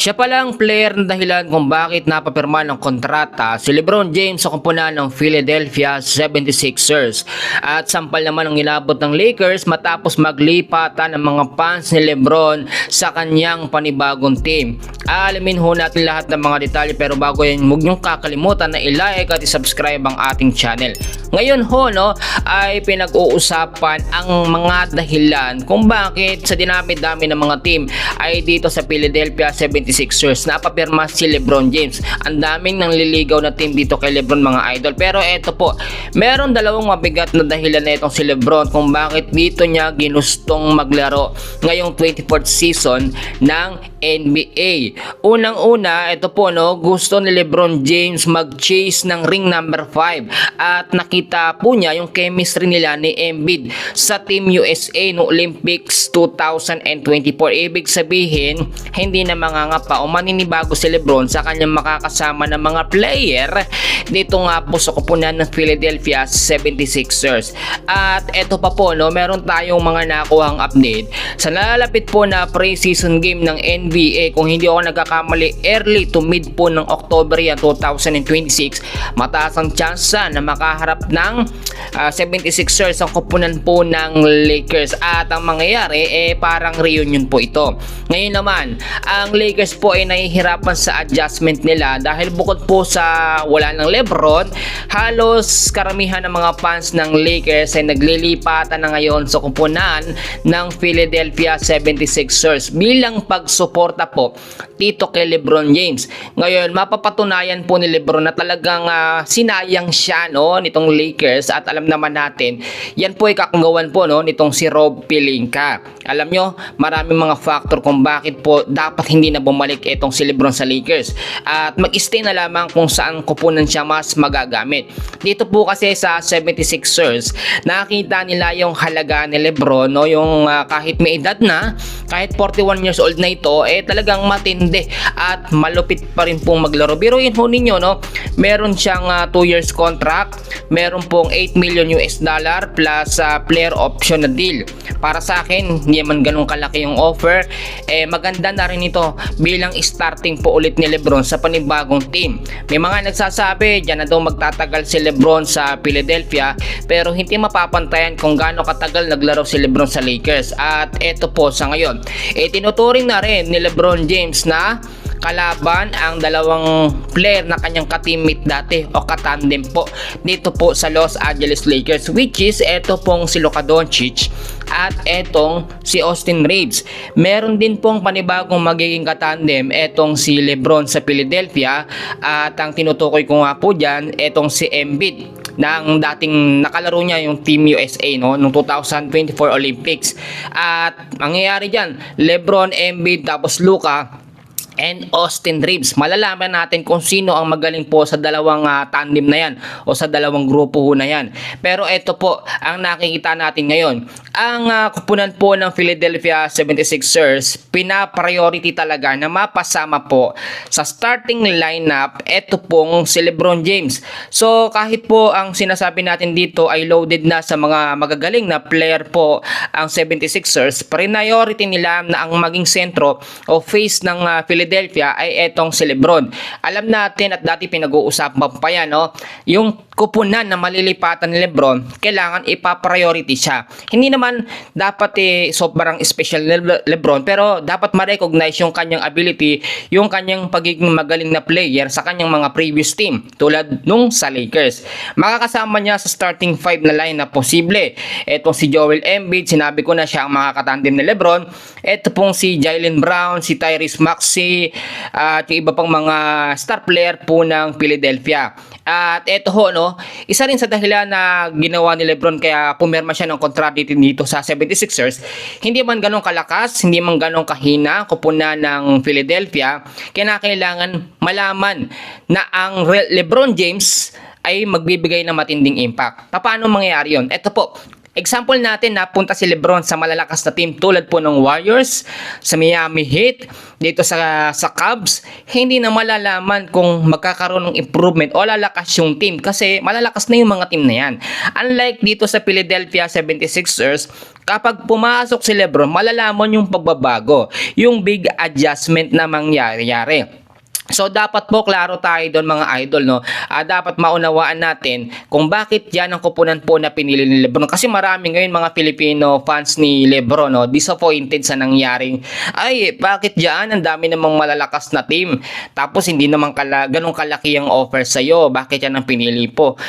Siya pala ang player na dahilan kung bakit napapirma ng kontrata si LeBron James sa kupunan ng Philadelphia 76ers. At sampal naman ang inabot ng Lakers matapos maglipatan ng mga fans ni LeBron sa kanyang panibagong team. Alamin ho natin lahat ng mga detalye, pero bago yan, huwag niyong kakalimutan na i-like at i-subscribe ang ating channel. Ngayon ay pinag-uusapan ang mga dahilan kung bakit sa dinami-dami ng mga team ay dito sa Philadelphia 76ers napapirma si LeBron James. Ang daming nangliligaw na team dito kay LeBron, mga idol. Pero eto po, meron dalawang mabigat na dahilan na itong si LeBron kung bakit dito niya ginustong maglaro ngayong 24th season ng NBA. Unang-una, ito po gusto ni LeBron James mag-chase ng ring number 5 at nakita po niya yung chemistry nila ni Embiid sa Team USA no Olympics 2024. Ibig sabihin, hindi na mangangapa o maninibago si LeBron sa kanyang makakasama ng mga player dito nga po sa kupunan ng Philadelphia 76ers. At eto pa po, meron tayong mga nakuhang update sa nalalapit po na pre-season game ng NBA. Kung hindi ako nagkakamali, early to mid po ng October yan 2026, mataas ang tsansa na makaharap ng 76ers ang kupunan po ng Lakers. At ang mangyayari parang reunion po ito. Ngayon naman, ang Lakers po ay nahihirapan sa adjustment nila dahil bukod po sa wala ng LeBron, halos karamihan ng mga fans ng Lakers ay naglilipatan na ngayon sa kupunan ng Philadelphia 76ers bilang pagsuporta po dito kay LeBron James. Ngayon, mapapatunayan po ni LeBron na talagang sinayang siya nitong Lakers, at alam naman natin, yan po ay kakagawan po nitong si Rob Pelinka. Alam nyo, maraming mga factor kung bakit po dapat hindi na bumalik itong si LeBron sa Lakers at mag-stay na lamang kung saan kupunan siya mas magagamit. Dito po kasi sa 76ers, nakita nila yung halaga ni LeBron, yung kahit may edad na, kahit 41 years old na ito, talagang matindi at malupit pa rin pong maglaro. Biruin ho ninyo, meron siyang 2 years contract, meron pong 8 million US dollar plus player option na deal. Para sa akin, hindi man ganun kalaki yung offer, maganda na rin ito bilang starting po ulit ni LeBron sa panibagong team. May mga nagsasabi dyan na daw magtatagal si LeBron sa Philadelphia, pero hindi mapapantayan kung gaano katagal naglaro si LeBron sa Lakers. At eto po sa ngayon, tinuturing na rin ni LeBron James na kalaban ang dalawang player na kanyang ka-teammate dati o katandem po dito po sa Los Angeles Lakers, which is eto pong si Luka Doncic at etong si Austin Reeves. Meron din pong panibagong magiging katandem etong si LeBron sa Philadelphia, at ang tinutukoy ko nga po dyan etong si Embiid ng dating nakalaro niya yung Team USA noong 2024 Olympics. At mangyayari dyan, LeBron, Embiid, tapos Luka and Austin Reeves. Malalaman natin kung sino ang magaling po sa dalawang tandem na yan o sa dalawang grupo na yan. Pero ito po ang nakikita natin ngayon. Ang kupunan po ng Philadelphia 76ers, pina-priority talaga na mapasama po sa starting lineup ito pong si LeBron James. So kahit po ang sinasabi natin dito ay loaded na sa mga magagaling na player po ang 76ers, priority nila na ang maging sentro o face ng Philadelphia ay etong si LeBron. Alam natin at dati pinag-uusapan pa yan, yung kupunan na malilipatan ni LeBron, kailangan ipa-priority siya. Hindi naman dapat sobrang special ni LeBron, pero dapat ma-recognize yung kanyang ability, yung kanyang pagiging magaling na player sa kanyang mga previous team tulad nung sa Lakers. Makakasama niya sa starting 5 na line na posible. Etong si Joel Embiid, sinabi ko na siya ang mga katandem ni LeBron. Eto pong si Jaylen Brown, si Tyrese Maxey, at yung iba pang mga star player po ng Philadelphia. At eto isa rin sa dahilan na ginawa ni LeBron kaya pumirma siya ng kontrata dito sa 76ers, hindi man ganong kalakas, hindi man ganong kahina kupunan ng Philadelphia, kailangan malaman na ang LeBron James ay magbibigay ng matinding impact. Paano mangyayari yun? Eto po, Example natin, napunta si LeBron sa malalakas na team tulad po ng Warriors, sa Miami Heat, dito sa Cubs, hindi na malalaman kung magkakaroon ng improvement o lalakas yung team kasi malalakas na yung mga team na yan. Unlike dito sa Philadelphia 76ers, kapag pumasok si LeBron, malalaman yung pagbabago, yung big adjustment na mangyayari. So dapat po klaro tayo doon mga idol, no. Dapat maunawaan natin kung bakit yan ang kupunan po na pinili ni LeBron, kasi marami ngayon mga Filipino fans ni LeBron, no, disappointed sa nangyaring bakit diyan ang dami namang malalakas na team tapos hindi naman ganun kalaki ang offer sa iyo, bakit yan ang pinili po.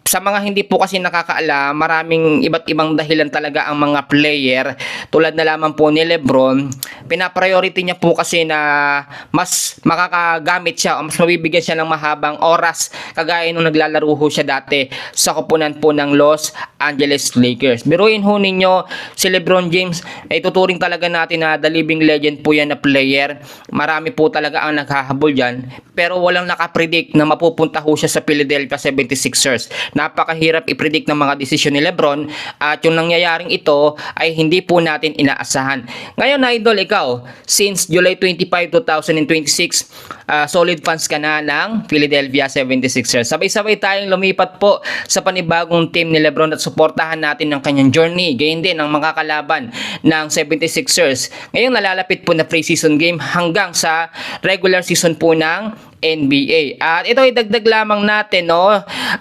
Sa mga hindi po kasi nakakaalam, maraming iba't ibang dahilan talaga ang mga player tulad na lamang po ni LeBron. Pinapriority niya po kasi na mas makakagamit siya o mas mabibigyan siya ng mahabang oras kagaya nung naglalaro ho siya dati sa koponan po ng Los Angeles Lakers. Biruin ho ninyo, si LeBron James ay tuturing talaga natin na the living legend po yan na player. Marami po talaga ang naghahabol dyan, pero walang nakapredict na mapupunta ho siya sa Philadelphia 76ers. Napakahirap i-predict ng mga desisyon ni LeBron at yung nangyayaring ito ay hindi po natin inaasahan. Ngayon idol, ikaw, since July 25, 2026, solid fans ka na ng Philadelphia 76ers. Sabay-sabay tayong lumipat po sa panibagong team ni LeBron at suportahan natin ang kanyang journey. Gayon din ang mga kalaban ng 76ers. Ngayon nalalapit po na preseason game hanggang sa regular season po ng NBA. At ito ay dagdag lamang natin, no,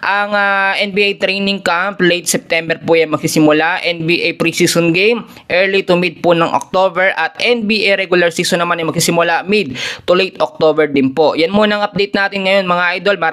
ang NBA training camp late September po yan magsisimula, NBA preseason game early to mid po ng October, at NBA regular season naman ay magsisimula mid to late October din po. Yan muna ang update natin ngayon mga idol. Marami